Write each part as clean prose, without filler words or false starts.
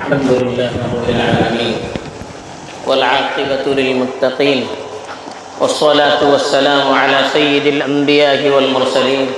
الحمد لله رب العالمين والعاقبة للمتقين والصلاة والسلام على سيد الأنبياء والمرسلين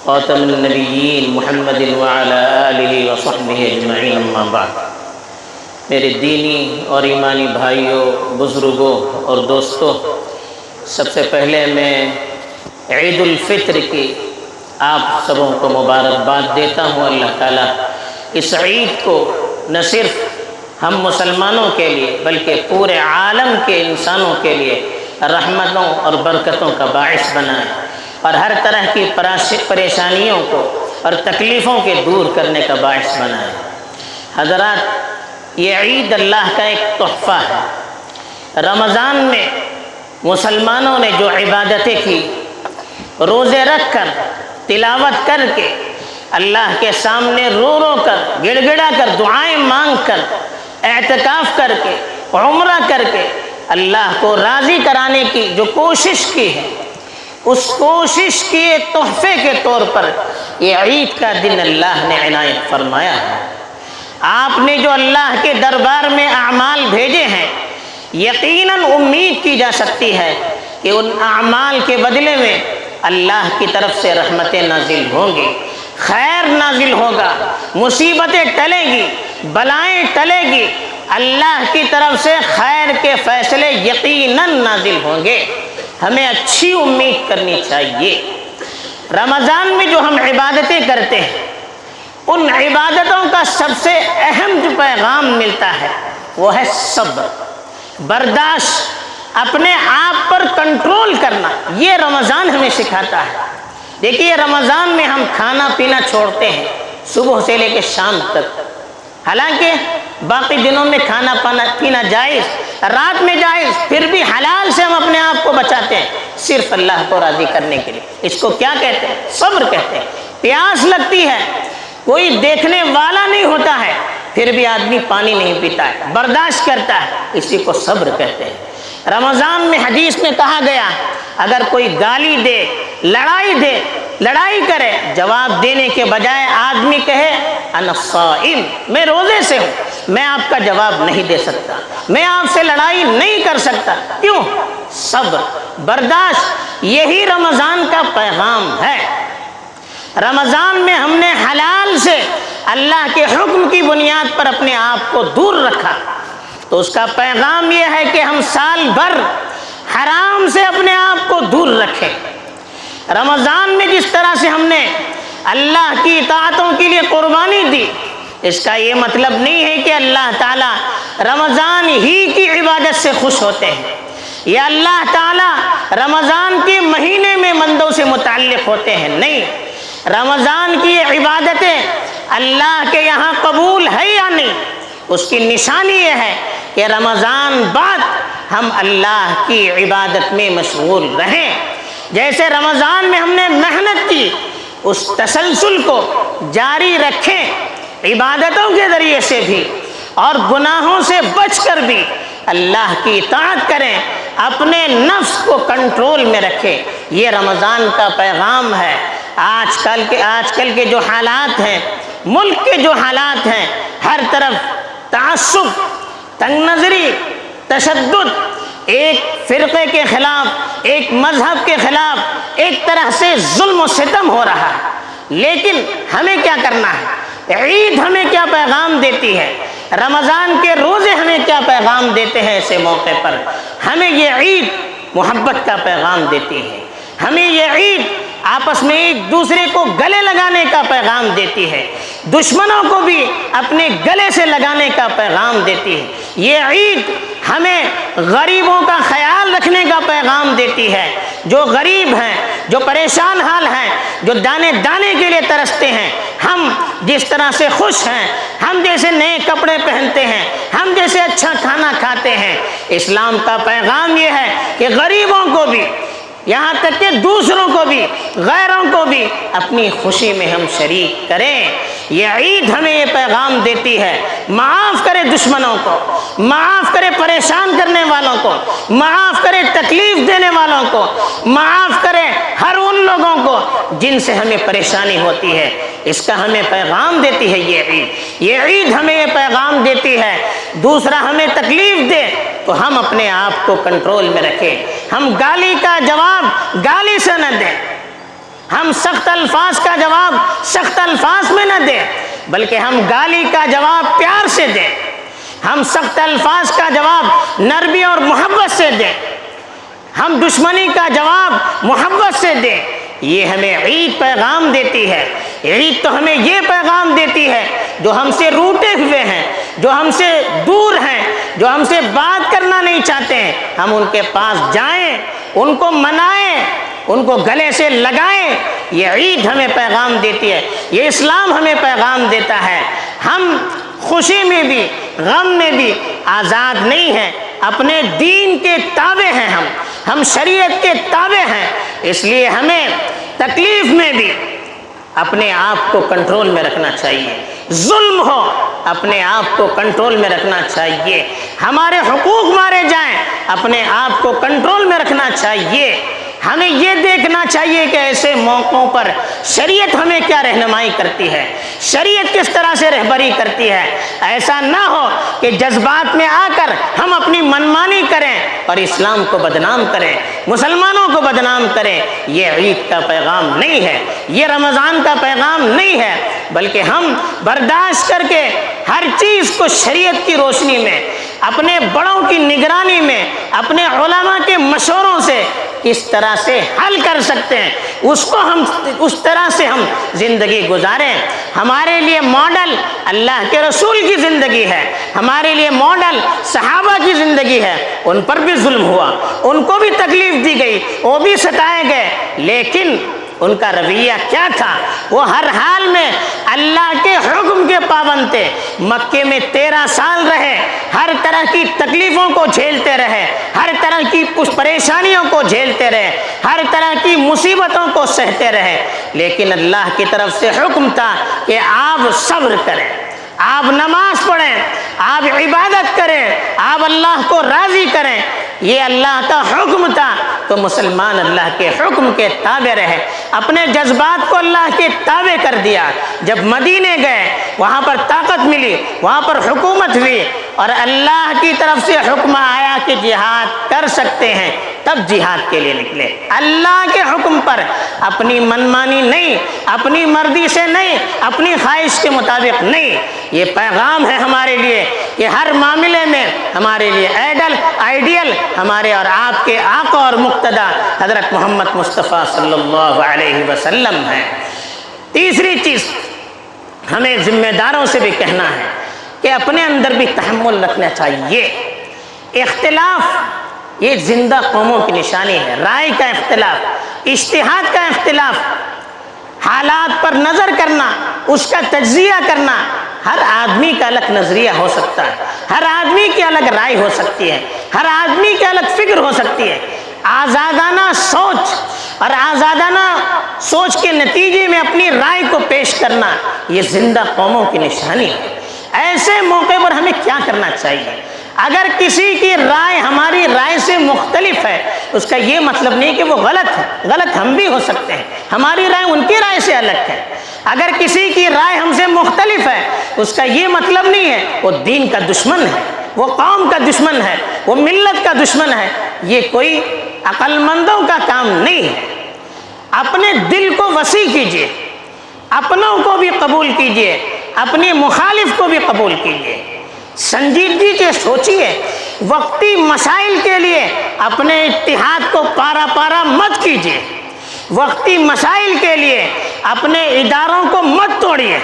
خاتم النبيين محمد وعلى آلہ وصحبہ اجمعین اما بعد۔ میرے دینی اور ایمانی بھائیوں، بزرگوں اور دوستوں، سب سے پہلے میں عید الفطر کی آپ سبوں کو مبارکباد دیتا ہوں۔ اللہ تعالیٰ اس عید کو نہ صرف ہم مسلمانوں کے لیے بلکہ پورے عالم کے انسانوں کے لیے رحمتوں اور برکتوں کا باعث بنائے اور ہر طرح کی پریشانیوں کو اور تکلیفوں کے دور کرنے کا باعث بنائے۔ حضرات، یہ عید اللہ کا ایک تحفہ ہے۔ رمضان میں مسلمانوں نے جو عبادتیں کی، روزے رکھ کر، تلاوت کر کے، اللہ کے سامنے رو رو کر، گڑ گڑا کر، دعائیں مانگ کر، اعتکاف کر کے، عمرہ کر کے اللہ کو راضی کرانے کی جو کوشش کی ہے، اس کوشش کے تحفے کے طور پر یہ عید کا دن اللہ نے عنایت فرمایا ہے۔ آپ نے جو اللہ کے دربار میں اعمال بھیجے ہیں، یقیناً امید کی جا سکتی ہے کہ ان اعمال کے بدلے میں اللہ کی طرف سے رحمتیں نازل ہوں گی، خیر نازل ہوگا، مصیبتیں ٹلے گی، بلائیں ٹلے گی، اللہ کی طرف سے خیر کے فیصلے یقیناً نازل ہوں گے۔ ہمیں اچھی امید کرنی چاہیے۔ رمضان میں جو ہم عبادتیں کرتے ہیں، ان عبادتوں کا سب سے اہم جو پیغام ملتا ہے وہ ہے صبر، برداشت، اپنے آپ پر کنٹرول کرنا۔ یہ رمضان ہمیں سکھاتا ہے۔ دیکھیے، رمضان میں ہم کھانا پینا چھوڑتے ہیں صبح سے لے کے شام تک، حالانکہ باقی دنوں میں کھانا پینا جائز، رات میں جائز، پھر بھی حلال سے ہم اپنے آپ کو بچاتے ہیں صرف اللہ کو راضی کرنے کے لیے۔ اس کو کیا کہتے ہیں؟ صبر کہتے ہیں۔ پیاس لگتی ہے، کوئی دیکھنے والا نہیں ہوتا ہے، پھر بھی آدمی پانی نہیں پیتا ہے، برداشت کرتا ہے، اسی کو صبر کہتے ہیں۔ رمضان میں حدیث میں کہا گیا، اگر کوئی گالی دے، لڑائی کرے، جواب دینے کے بجائے آدمی کہے انا صائم، میں روزے سے ہوں، میں آپ کا جواب نہیں دے سکتا، میں آپ سے لڑائی نہیں کر سکتا۔ کیوں؟ صبر، برداشت، یہی رمضان کا پیغام ہے۔ رمضان میں ہم نے حلال سے اللہ کے حکم کی بنیاد پر اپنے آپ کو دور رکھا، تو اس کا پیغام یہ ہے کہ ہم سال بھر حرام سے اپنے آپ کو دور رکھیں۔ رمضان میں جس طرح سے ہم نے اللہ کی اطاعتوں کے لیے قربانی دی، اس کا یہ مطلب نہیں ہے کہ اللہ تعالیٰ رمضان ہی کی عبادت سے خوش ہوتے ہیں، یا اللہ تعالیٰ رمضان کے مہینے میں بندوں سے متعلق ہوتے ہیں۔ نہیں، رمضان کی یہ عبادتیں اللہ کے یہاں قبول ہے یا نہیں، اس کی نشانی یہ ہے کہ رمضان بعد ہم اللہ کی عبادت میں مشغول رہیں۔ جیسے رمضان میں ہم نے محنت کی، اس تسلسل کو جاری رکھیں، عبادتوں کے ذریعے سے بھی اور گناہوں سے بچ کر بھی اللہ کی اطاعت کریں، اپنے نفس کو کنٹرول میں رکھیں۔ یہ رمضان کا پیغام ہے۔ آج کل کے جو حالات ہیں، ملک کے جو حالات ہیں، ہر طرف تعصب، تنگ نظری، تشدد، ایک فرقے کے خلاف، ایک مذہب کے خلاف ایک طرح سے ظلم و ستم ہو رہا ہے۔ لیکن ہمیں کیا کرنا ہے؟ عید ہمیں کیا پیغام دیتی ہے؟ رمضان کے روزے ہمیں کیا پیغام دیتے ہیں؟ ایسے موقع پر ہمیں یہ عید محبت کا پیغام دیتی ہے، ہمیں یہ عید آپس میں ایک دوسرے کو گلے لگانے کا پیغام دیتی ہے، دشمنوں کو بھی اپنے گلے سے لگانے کا پیغام دیتی ہے۔ یہ عید ہمیں غریبوں کا خیال رکھنے کا پیغام دیتی ہے۔ جو غریب ہیں، جو پریشان حال ہیں، جو دانے دانے کے لیے ترستے ہیں، ہم جس طرح سے خوش ہیں، ہم جیسے نئے کپڑے پہنتے ہیں، ہم جیسے اچھا کھانا کھاتے ہیں، اسلام کا پیغام یہ ہے کہ غریبوں کو بھی، یہاں تک کہ دوسروں کو بھی، غیروں کو بھی اپنی خوشی میں ہم شریک کریں۔ یہ عید ہمیں یہ پیغام دیتی ہے، معاف کرے دشمنوں کو، معاف کرے پریشان کرنے والوں کو، معاف کرے تکلیف دینے والوں کو، معاف کرے ہر ان لوگوں کو جن سے ہمیں پریشانی ہوتی ہے۔ اس کا ہمیں پیغام دیتی ہے یہ عید۔ یہ عید ہمیں یہ پیغام دیتی ہے، دوسرا ہمیں تکلیف دے تو ہم اپنے آپ کو کنٹرول میں رکھیں، ہم گالی کا جواب گالی سے نہ دیں، ہم سخت الفاظ کا جواب سخت الفاظ میں نہ دیں، بلکہ ہم گالی کا جواب پیار سے دیں، ہم سخت الفاظ کا جواب نرمی اور محبت سے دیں، ہم دشمنی کا جواب محبت سے دیں۔ یہ ہمیں عید پیغام دیتی ہے۔ عید تو ہمیں یہ پیغام دیتی ہے، جو ہم سے روٹے ہوئے ہیں، جو ہم سے دور ہیں، جو ہم سے بات کرنا نہیں چاہتے ہیں، ہم ان کے پاس جائیں، ان کو منائیں، ان کو گلے سے لگائیں۔ یہ عید ہمیں پیغام دیتی ہے، یہ اسلام ہمیں پیغام دیتا ہے۔ ہم خوشی میں بھی غم میں بھی آزاد نہیں ہیں، اپنے دین کے تابع ہیں، ہم شریعت کے تابع ہیں، اس لیے ہمیں تکلیف میں بھی اپنے آپ کو کنٹرول میں رکھنا چاہیے، ظلم ہو اپنے آپ کو کنٹرول میں رکھنا چاہیے، ہمارے حقوق مارے جائیں اپنے آپ کو کنٹرول میں رکھنا چاہیے۔ ہمیں یہ دیکھنا چاہیے کہ ایسے موقعوں پر شریعت ہمیں کیا رہنمائی کرتی ہے، شریعت کس طرح سے رہبری کرتی ہے۔ ایسا نہ ہو کہ جذبات میں آ کر ہم اپنی منمانی کریں اور اسلام کو بدنام کریں، مسلمانوں کو بدنام کریں۔ یہ عید کا پیغام نہیں ہے، یہ رمضان کا پیغام نہیں ہے، بلکہ ہم برداشت کر کے ہر چیز کو شریعت کی روشنی میں، اپنے بڑوں کی نگرانی میں، اپنے علماء کے مشوروں سے کس طرح سے حل کر سکتے ہیں، اس کو ہم اس طرح سے ہم زندگی گزاریں۔ ہمارے لیے ماڈل اللہ کے رسول کی زندگی ہے، ہمارے لیے ماڈل صحابہ کی زندگی ہے۔ ان پر بھی ظلم ہوا، ان کو بھی تکلیف دی گئی، وہ بھی ستائے گئے، لیکن ان کا رویہ کیا تھا؟ وہ ہر حال میں اللہ کے حکم کے پابند تھے، مکے میں 13 سال رہے، ہر طرح کی تکلیفوں کو جھیلتے رہے، ہر طرح کی پریشانیوں کو جھیلتے رہے، ہر طرح کی مصیبتوں کو سہتے رہے، لیکن اللہ کی طرف سے حکم تھا کہ آپ صبر کریں، آپ نماز پڑھیں، آپ عبادت کریں، آپ اللہ کو راضی کریں۔ یہ اللہ کا حکم تھا، تو مسلمان اللہ کے حکم کے تابع رہے، اپنے جذبات کو اللہ کے تابع کر دیا۔ جب مدینے گئے، وہاں پر طاقت ملی، وہاں پر حکومت ہوئی، اور اللہ کی طرف سے حکم آیا کہ جہاد کر سکتے ہیں، تب جہاد کے لیے نکلے۔ اللہ کے حکم پر اپنی منمانی نہیں، اپنی مرضی سے نہیں، اپنی خواہش کے مطابق نہیں۔ یہ پیغام ہے ہمارے لیے کہ ہر معاملے میں ہمارے لیے آئیڈیل ہمارے اور آپ کے آقا اور مقتدی حضرت محمد مصطفیٰ صلی اللہ علیہ وسلم ہے۔ تیسری چیز ہمیں ذمہ داروں سے بھی کہنا ہے کہ اپنے اندر بھی تحمل رکھنا چاہیے۔ اختلاف یہ زندہ قوموں کی نشانی ہے، رائے کا اختلاف، اجتہاد کا اختلاف، حالات پر نظر کرنا، اس کا تجزیہ کرنا۔ ہر آدمی کا الگ نظریہ ہو سکتا ہے، ہر آدمی کی الگ رائے ہو سکتی ہے، ہر آدمی کی الگ فکر ہو سکتی ہے۔ آزادانہ سوچ اور آزادانہ سوچ کے نتیجے میں اپنی رائے کو پیش کرنا یہ زندہ قوموں کی نشانی ہے۔ ایسے موقع پر ہمیں کیا کرنا چاہیے؟ اگر کسی کی رائے ہماری رائے سے مختلف ہے، اس کا یہ مطلب نہیں کہ وہ غلط ہے، غلط ہم بھی ہو سکتے ہیں، ہماری رائے ان کی رائے سے الگ ہے۔ اگر کسی کی رائے ہم سے مختلف ہے، اس کا یہ مطلب نہیں ہے وہ دین کا دشمن ہے، وہ قوم کا دشمن ہے، وہ ملت کا دشمن ہے۔ یہ کوئی عقل مندوں کا کام نہیں ہے۔ اپنے دل کو وسیع کیجیے، اپنوں کو بھی قبول کیجیے، اپنی مخالف کو بھی قبول کیجیے، سنجیدگی سے سوچیے۔ وقتی مسائل کے لیے اپنے اتحاد کو پارا پارا مت کیجیے، وقتی مسائل کے لیے اپنے اداروں کو مت توڑیے،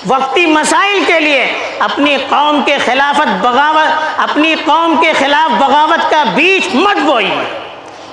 وقتی مسائل کے لیے اپنی قوم کے خلاف بغاوت کا بیج مت بوئیے۔